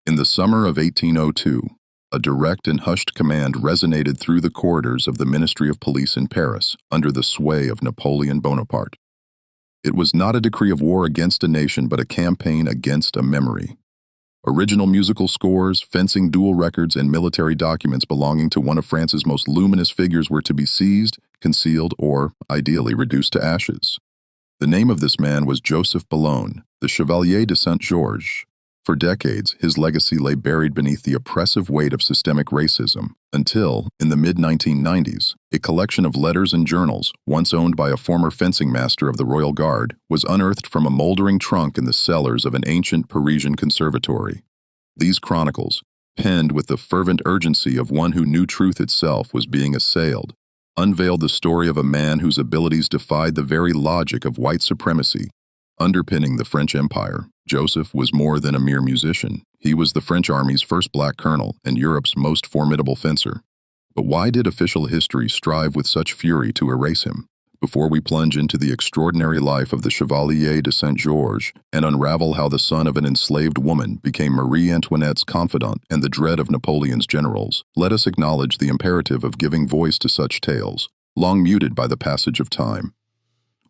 In the summer of 1802, a direct and hushed command resonated through the corridors of the Ministry of Police in Paris under the sway of Napoleon Bonaparte. It was not a decree of war against a nation, but a campaign against a memory. Original musical scores, fencing duel records, and military documents belonging to one of France's most luminous figures were to be seized, concealed, or, ideally, reduced to ashes. The name of this man was Joseph Bologne, the Chevalier de Saint-Georges. For decades, his legacy lay buried beneath the oppressive weight of systemic racism, until, in the mid-1990s, a collection of letters and journals, once owned by a former fencing master of the Royal Guard, was unearthed from a moldering trunk in the cellars of an ancient Parisian conservatory. These chronicles, penned with the fervent urgency of one who knew truth itself was being assailed, unveiled the story of a man whose abilities defied the very logic of white supremacy. Underpinning the French Empire, Joseph was more than a mere musician. He was the French army's first black colonel and Europe's most formidable fencer. But why did official history strive with such fury to erase him? Before we plunge into the extraordinary life of the Chevalier de Saint-Georges and unravel how the son of an enslaved woman became Marie Antoinette's confidant and the dread of Napoleon's generals, let us acknowledge the imperative of giving voice to such tales, long muted by the passage of time.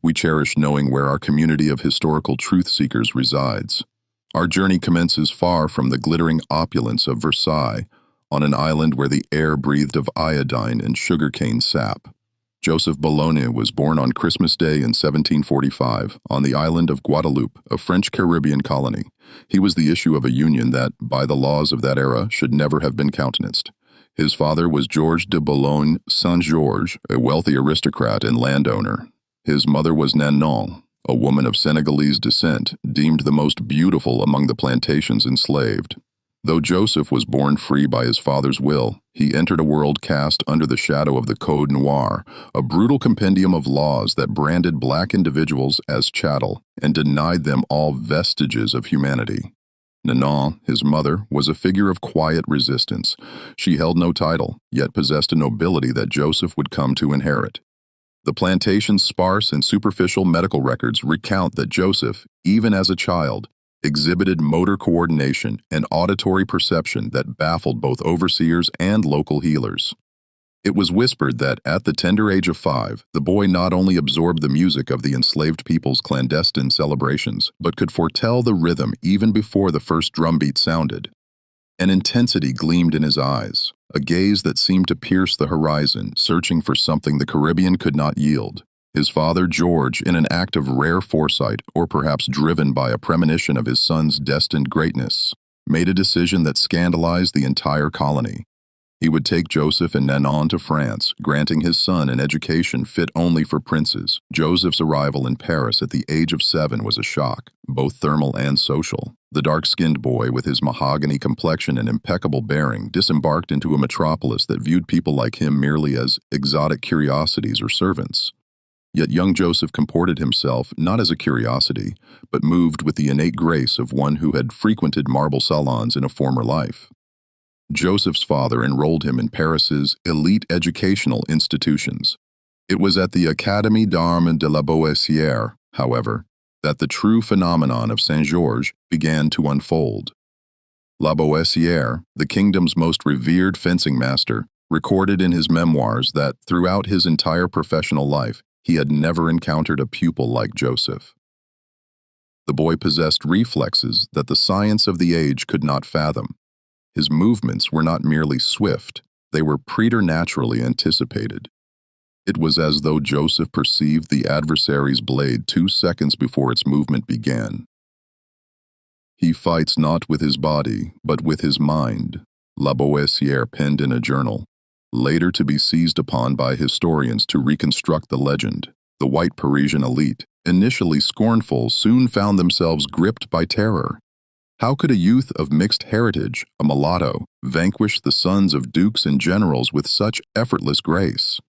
We cherish knowing where our community of historical truth seekers resides. Our journey commences far from the glittering opulence of Versailles, on an island where the air breathed of iodine and sugarcane sap. Joseph Bologne was born on Christmas Day in 1745 on the island of Guadeloupe, a French Caribbean colony. He was the issue of a union that, by the laws of that era, should never have been countenanced. His father was Georges de Bologne Saint-Georges, a wealthy aristocrat and landowner. His mother was Nanon, a woman of Senegalese descent, deemed the most beautiful among the plantations enslaved. Though Joseph was born free by his father's will, he entered a world cast under the shadow of the Code Noir, a brutal compendium of laws that branded black individuals as chattel and denied them all vestiges of humanity. Nanon, his mother, was a figure of quiet resistance. She held no title, yet possessed a nobility that Joseph would come to inherit. The plantation's sparse and superficial medical records recount that Joseph, even as a child, exhibited motor coordination and auditory perception that baffled both overseers and local healers. It was whispered that, at the tender age of 5, the boy not only absorbed the music of the enslaved people's clandestine celebrations, but could foretell the rhythm even before the first drumbeat sounded. An intensity gleamed in his eyes, a gaze that seemed to pierce the horizon, searching for something the Caribbean could not yield. His father, George, in an act of rare foresight, or perhaps driven by a premonition of his son's destined greatness, made a decision that scandalized the entire colony. He would take Joseph and Nanon to France, granting his son an education fit only for princes. Joseph's arrival in Paris at the age of 7 was a shock, both thermal and social. The dark-skinned boy, with his mahogany complexion and impeccable bearing, disembarked into a metropolis that viewed people like him merely as exotic curiosities or servants. Yet young Joseph comported himself not as a curiosity, but moved with the innate grace of one who had frequented marble salons in a former life. Joseph's father enrolled him in Paris's elite educational institutions. It was at the Académie d'Armes de la Boissière, however, that the true phenomenon of Saint-Georges began to unfold. La Boissière, the kingdom's most revered fencing master, recorded in his memoirs that throughout his entire professional life, he had never encountered a pupil like Joseph. The boy possessed reflexes that the science of the age could not fathom. His movements were not merely swift, they were preternaturally anticipated. It was as though Joseph perceived the adversary's blade 2 seconds before its movement began. He fights not with his body, but with his mind, La Boissière penned in a journal, later to be seized upon by historians to reconstruct the legend. The white Parisian elite, initially scornful, soon found themselves gripped by terror. How could a youth of mixed heritage, a mulatto, vanquish the sons of dukes and generals with such effortless grace?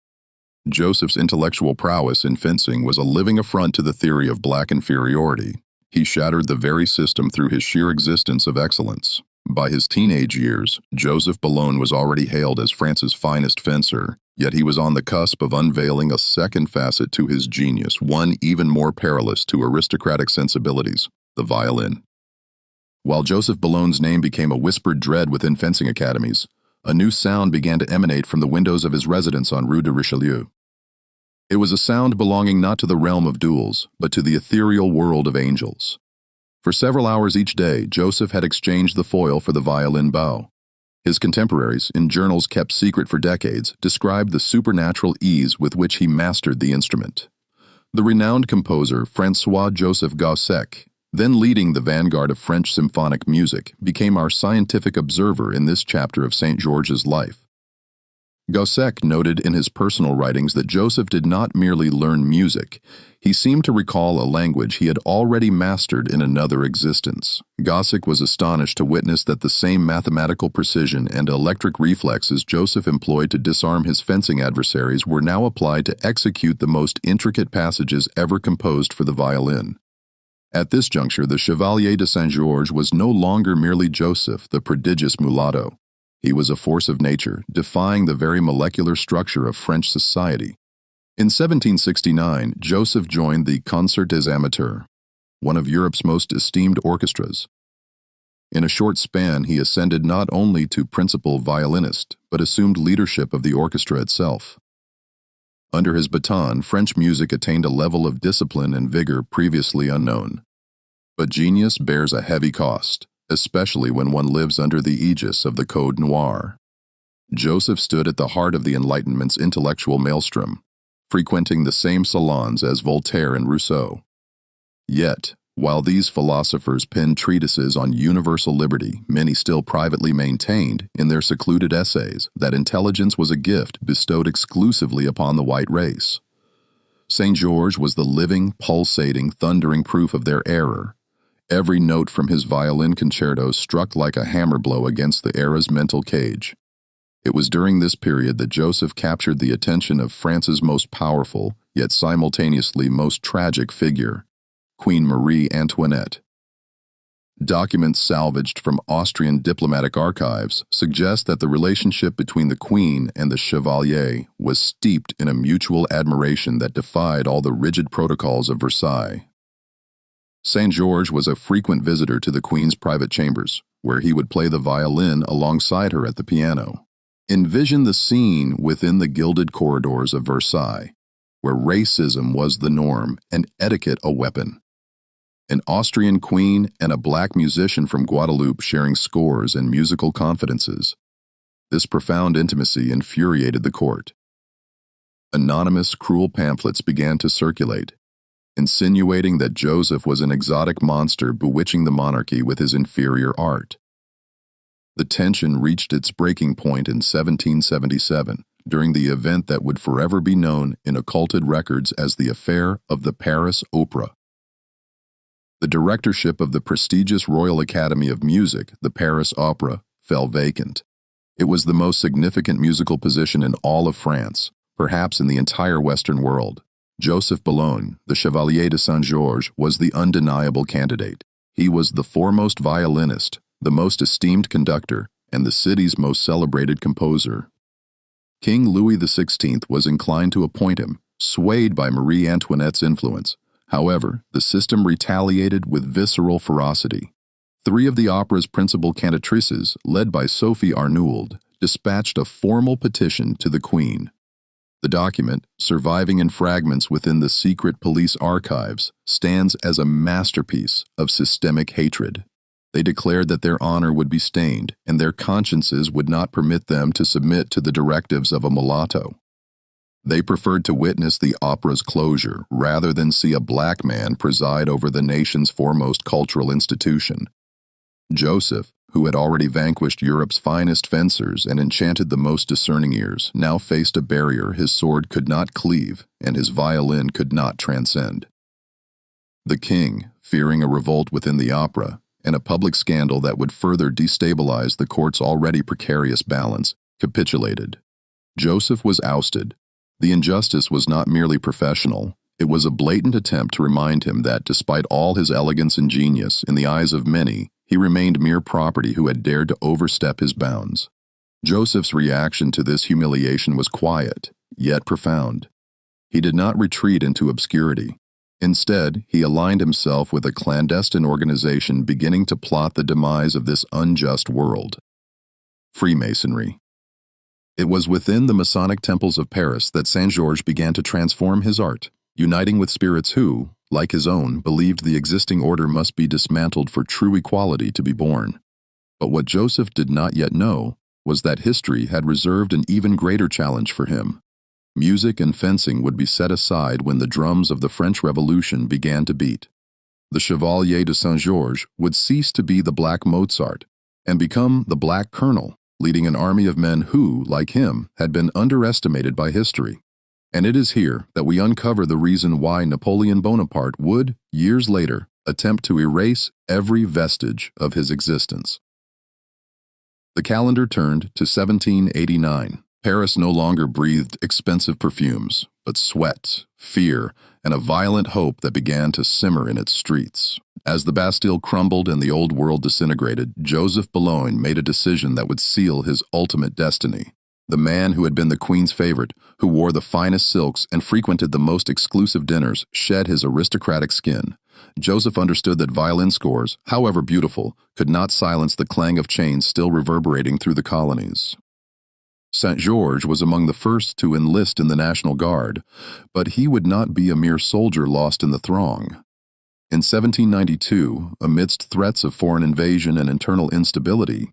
Joseph's intellectual prowess in fencing was a living affront to the theory of black inferiority. He shattered the very system through his sheer existence of excellence. By his teenage years, Joseph Bologne was already hailed as France's finest fencer, yet he was on the cusp of unveiling a second facet to his genius, one even more perilous to aristocratic sensibilities, the violin. While Joseph Bologne's name became a whispered dread within fencing academies, a new sound began to emanate from the windows of his residence on Rue de Richelieu. It was a sound belonging not to the realm of duels, but to the ethereal world of angels. For several hours each day, Joseph had exchanged the foil for the violin bow. His contemporaries, in journals kept secret for decades, described the supernatural ease with which he mastered the instrument. The renowned composer François-Joseph Gossec, then leading the vanguard of French symphonic music, became our scientific observer in this chapter of Saint-Georges' life. Gossec noted in his personal writings that Joseph did not merely learn music, he seemed to recall a language he had already mastered in another existence. Gossec was astonished to witness that the same mathematical precision and electric reflexes Joseph employed to disarm his fencing adversaries were now applied to execute the most intricate passages ever composed for the violin. At this juncture, the Chevalier de Saint-Georges was no longer merely Joseph, the prodigious mulatto. He was a force of nature, defying the very molecular structure of French society. In 1769, Joseph joined the Concert des Amateurs, one of Europe's most esteemed orchestras. In a short span, he ascended not only to principal violinist, but assumed leadership of the orchestra itself. Under his baton, French music attained a level of discipline and vigor previously unknown. But genius bears a heavy cost, especially when one lives under the aegis of the Code Noir. Joseph stood at the heart of the Enlightenment's intellectual maelstrom, frequenting the same salons as Voltaire and Rousseau. Yet, while these philosophers penned treatises on universal liberty, many still privately maintained, in their secluded essays, that intelligence was a gift bestowed exclusively upon the white race. Saint Georges was the living, pulsating, thundering proof of their error. Every note from his violin concerto struck like a hammer blow against the era's mental cage. It was during this period that Joseph captured the attention of France's most powerful, yet simultaneously most tragic figure, Queen Marie Antoinette. Documents salvaged from Austrian diplomatic archives suggest that the relationship between the Queen and the Chevalier was steeped in a mutual admiration that defied all the rigid protocols of Versailles. Saint Georges was a frequent visitor to the Queen's private chambers, where he would play the violin alongside her at the piano. Envision the scene within the gilded corridors of Versailles, where racism was the norm and etiquette a weapon. An Austrian queen and a black musician from Guadeloupe sharing scores and musical confidences. This profound intimacy infuriated the court. Anonymous, cruel pamphlets began to circulate, insinuating that Joseph was an exotic monster bewitching the monarchy with his inferior art. The tension reached its breaking point in 1777, during the event that would forever be known in occulted records as the affair of the Paris Opera. The directorship of the prestigious Royal Academy of Music, the Paris Opera, fell vacant. It was the most significant musical position in all of France, perhaps in the entire Western world. Joseph Bologne, the Chevalier de Saint-Georges, was the undeniable candidate. He was the foremost violinist, the most esteemed conductor, and the city's most celebrated composer. King Louis XVI was inclined to appoint him, swayed by Marie Antoinette's influence. However, the system retaliated with visceral ferocity. 3 of the opera's principal cantatrices, led by Sophie Arnould, dispatched a formal petition to the Queen. The document, surviving in fragments within the secret police archives, stands as a masterpiece of systemic hatred. They declared that their honor would be stained, and their consciences would not permit them to submit to the directives of a mulatto. They preferred to witness the opera's closure rather than see a black man preside over the nation's foremost cultural institution. Joseph, who had already vanquished Europe's finest fencers and enchanted the most discerning ears, now faced a barrier his sword could not cleave and his violin could not transcend. The king, fearing a revolt within the opera and a public scandal that would further destabilize the court's already precarious balance, capitulated. Joseph was ousted. The injustice was not merely professional. It was a blatant attempt to remind him that, despite all his elegance and genius, in the eyes of many, he remained mere property who had dared to overstep his bounds. Joseph's reaction to this humiliation was quiet, yet profound. He did not retreat into obscurity. Instead, he aligned himself with a clandestine organization beginning to plot the demise of this unjust world. Freemasonry. It was within the Masonic temples of Paris that Saint-Georges began to transform his art, uniting with spirits who, like his own, believed the existing order must be dismantled for true equality to be born. But what Joseph did not yet know was that history had reserved an even greater challenge for him. Music and fencing would be set aside when the drums of the French Revolution began to beat. The Chevalier de Saint-Georges would cease to be the Black Mozart and become the Black Colonel, leading an army of men who, like him, had been underestimated by history. And it is here that we uncover the reason why Napoleon Bonaparte would, years later, attempt to erase every vestige of his existence. The calendar turned to 1789. Paris no longer breathed expensive perfumes, but sweat, fear, and a violent hope that began to simmer in its streets. As the Bastille crumbled and the old world disintegrated, Joseph Bologne made a decision that would seal his ultimate destiny. The man who had been the Queen's favorite, who wore the finest silks and frequented the most exclusive dinners, shed his aristocratic skin. Joseph understood that violin scores, however beautiful, could not silence the clang of chains still reverberating through the colonies. Saint-Georges was among the first to enlist in the National Guard, but he would not be a mere soldier lost in the throng. In 1792, amidst threats of foreign invasion and internal instability,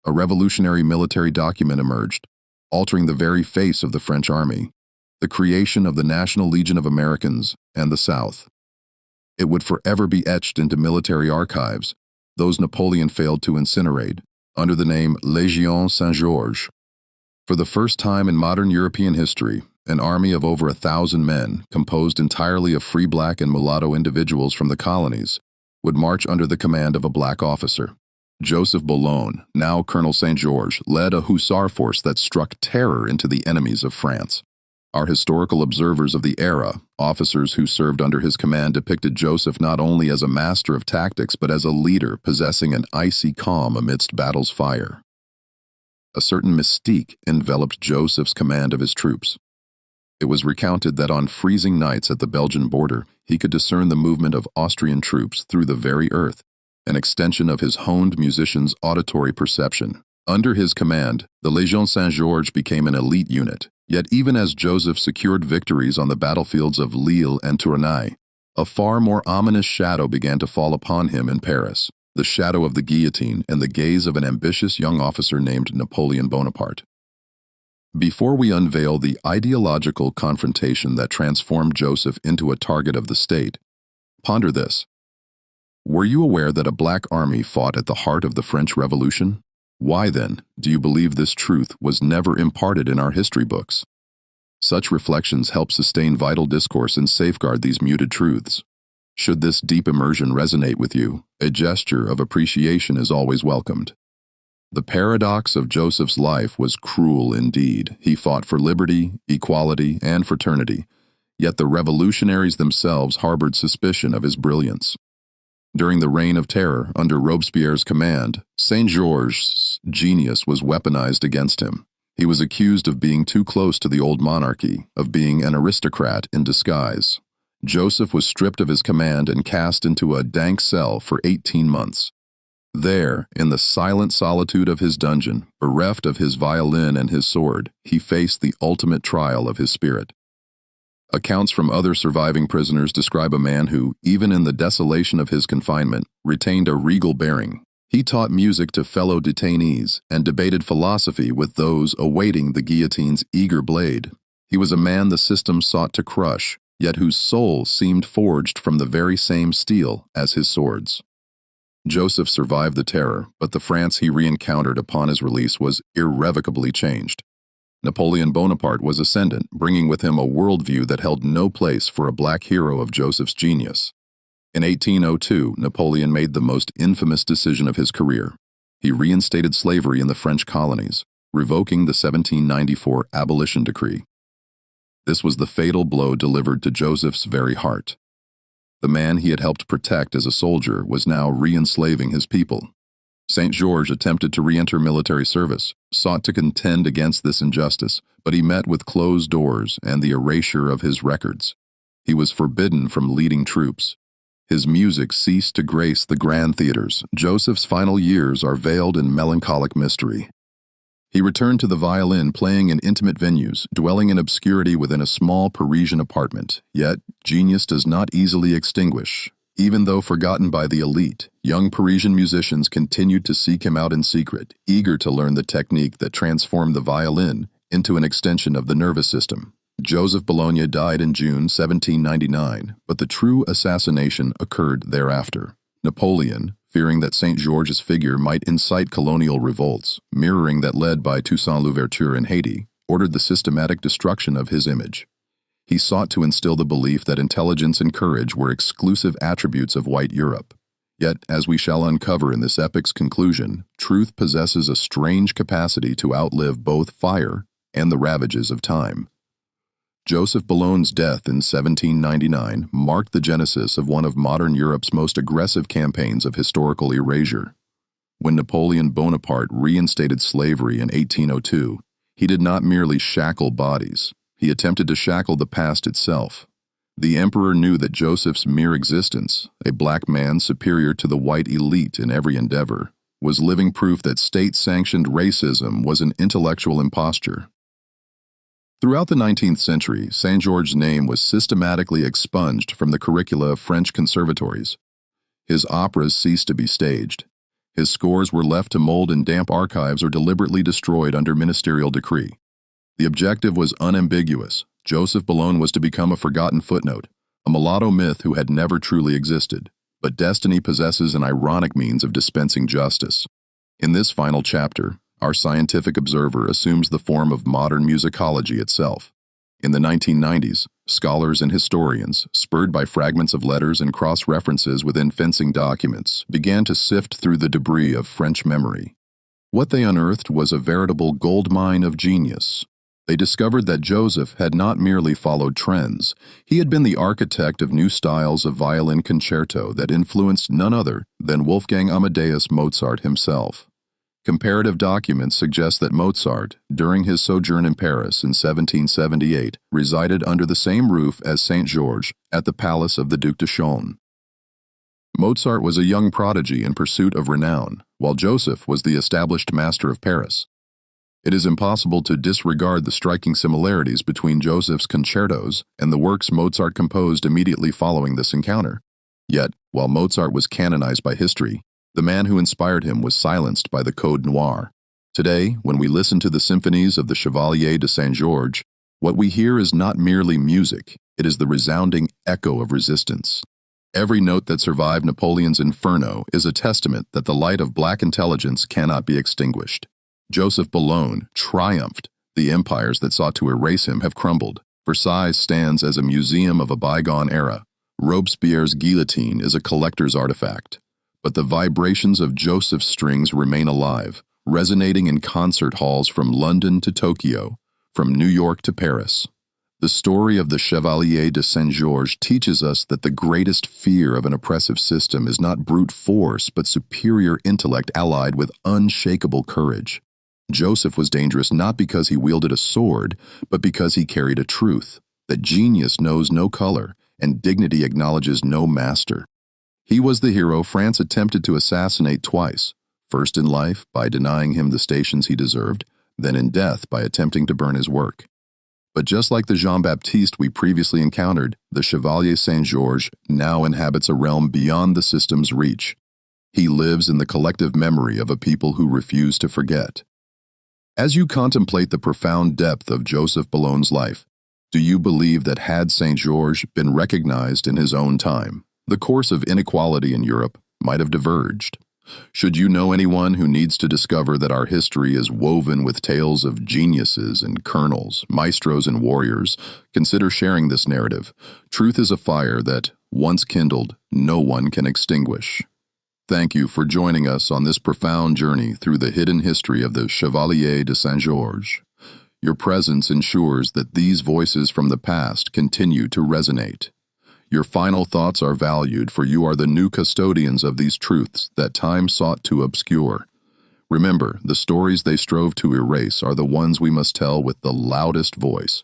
a revolutionary military document emerged, altering the very face of the French army, the creation of the National Legion of Americans and the South. It would forever be etched into military archives, those Napoleon failed to incinerate, under the name Légion Saint-Georges. For the first time in modern European history, an army of over 1,000 men, composed entirely of free black and mulatto individuals from the colonies, would march under the command of a black officer. Joseph Bologne, now Colonel Saint-Georges, led a hussar force that struck terror into the enemies of France. Our historical observers of the era, officers who served under his command, depicted Joseph not only as a master of tactics but as a leader possessing an icy calm amidst battle's fire. A certain mystique enveloped Joseph's command of his troops. It was recounted that on freezing nights at the Belgian border, he could discern the movement of Austrian troops through the very earth, an extension of his honed musician's auditory perception. Under his command, the Légion Saint-Georges became an elite unit, yet even as Joseph secured victories on the battlefields of Lille and Tournai, a far more ominous shadow began to fall upon him in Paris. The shadow of the guillotine and the gaze of an ambitious young officer named Napoleon Bonaparte. Before we unveil the ideological confrontation that transformed Joseph into a target of the state, ponder this. Were you aware that a black army fought at the heart of the French Revolution? Why, then, do you believe this truth was never imparted in our history books? Such reflections help sustain vital discourse and safeguard these muted truths. Should this deep immersion resonate with you, a gesture of appreciation is always welcomed. The paradox of Joseph's life was cruel indeed. He fought for liberty, equality, and fraternity, yet the revolutionaries themselves harbored suspicion of his brilliance. During the Reign of Terror, under Robespierre's command, Saint-Georges' genius was weaponized against him. He was accused of being too close to the old monarchy, of being an aristocrat in disguise. Joseph was stripped of his command and cast into a dank cell for 18 months. There, in the silent solitude of his dungeon, bereft of his violin and his sword, he faced the ultimate trial of his spirit. Accounts from other surviving prisoners describe a man who, even in the desolation of his confinement, retained a regal bearing. He taught music to fellow detainees and debated philosophy with those awaiting the guillotine's eager blade. He was a man the system sought to crush, yet whose soul seemed forged from the very same steel as his swords. Joseph survived the terror, but the France he re-encountered upon his release was irrevocably changed. Napoleon Bonaparte was ascendant, bringing with him a worldview that held no place for a black hero of Joseph's genius. In 1802, Napoleon made the most infamous decision of his career. He reinstated slavery in the French colonies, revoking the 1794 abolition decree. This was the fatal blow delivered to Joseph's very heart. The man he had helped protect as a soldier was now re-enslaving his people. Saint-Georges attempted to re-enter military service, sought to contend against this injustice, but he met with closed doors and the erasure of his records. He was forbidden from leading troops. His music ceased to grace the grand theaters. Joseph's final years are veiled in melancholic mystery. He returned to the violin, playing in intimate venues, dwelling in obscurity within a small Parisian apartment. Yet, genius does not easily extinguish. Even though forgotten by the elite, young Parisian musicians continued to seek him out in secret, eager to learn the technique that transformed the violin into an extension of the nervous system. Joseph Bologne died in June 1799, but the true assassination occurred thereafter. Napoleon, fearing that Saint-Georges' figure might incite colonial revolts, mirroring that led by Toussaint Louverture in Haiti, ordered the systematic destruction of his image. He sought to instill the belief that intelligence and courage were exclusive attributes of white Europe. Yet, as we shall uncover in this epic's conclusion, truth possesses a strange capacity to outlive both fire and the ravages of time. Joseph Bologne's death in 1799 marked the genesis of one of modern Europe's most aggressive campaigns of historical erasure. When Napoleon Bonaparte reinstated slavery in 1802, he did not merely shackle bodies. He attempted to shackle the past itself. The emperor knew that Joseph's mere existence, a black man superior to the white elite in every endeavor, was living proof that state-sanctioned racism was an intellectual imposture. Throughout the 19th century, Saint-Georges' name was systematically expunged from the curricula of French conservatories. His operas ceased to be staged. His scores were left to mold in damp archives or deliberately destroyed under ministerial decree. The objective was unambiguous. Joseph Bologne was to become a forgotten footnote, a mulatto myth who had never truly existed. But destiny possesses an ironic means of dispensing justice. In this final chapter, our scientific observer assumes the form of modern musicology itself. In the 1990s, scholars and historians, spurred by fragments of letters and cross-references within fencing documents, began to sift through the debris of French memory. What they unearthed was a veritable goldmine of genius. They discovered that Joseph had not merely followed trends. He had been the architect of new styles of violin concerto that influenced none other than Wolfgang Amadeus Mozart himself. Comparative documents suggest that Mozart, during his sojourn in Paris in 1778, resided under the same roof as Saint-Georges at the palace of the Duc de Chaulnes. Mozart was a young prodigy in pursuit of renown, while Joseph was the established master of Paris. It is impossible to disregard the striking similarities between Joseph's concertos and the works Mozart composed immediately following this encounter. Yet, while Mozart was canonized by history, the man who inspired him was silenced by the Code Noir. Today, when we listen to the symphonies of the Chevalier de Saint-Georges, what we hear is not merely music, it is the resounding echo of resistance. Every note that survived Napoleon's Inferno is a testament that the light of black intelligence cannot be extinguished. Joseph Bologne triumphed. The empires that sought to erase him have crumbled. Versailles stands as a museum of a bygone era. Robespierre's guillotine is a collector's artifact. But the vibrations of Joseph's strings remain alive, resonating in concert halls from London to Tokyo, from New York to Paris. The story of the Chevalier de Saint-Georges teaches us that the greatest fear of an oppressive system is not brute force, but superior intellect allied with unshakable courage. Joseph was dangerous not because he wielded a sword, but because he carried a truth, that genius knows no color and dignity acknowledges no master. He was the hero France attempted to assassinate twice, first in life by denying him the stations he deserved, then in death by attempting to burn his work. But just like the Jean-Baptiste we previously encountered, the Chevalier Saint-Georges now inhabits a realm beyond the system's reach. He lives in the collective memory of a people who refuse to forget. As you contemplate the profound depth of Joseph Bologne's life, do you believe that had Saint-Georges been recognized in his own time, the course of inequality in Europe might have diverged? Should you know anyone who needs to discover that our history is woven with tales of geniuses and colonels, maestros and warriors, consider sharing this narrative. Truth is a fire that, once kindled, no one can extinguish. Thank you for joining us on this profound journey through the hidden history of the Chevalier de Saint-Georges. Your presence ensures that these voices from the past continue to resonate. Your final thoughts are valued, for you are the new custodians of these truths that time sought to obscure. Remember, the stories they strove to erase are the ones we must tell with the loudest voice.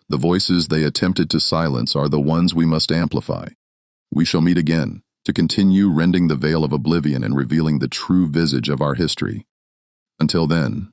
The voices they attempted to silence are the ones we must amplify. We shall meet again, to continue rending the veil of oblivion and revealing the true visage of our history. Until then,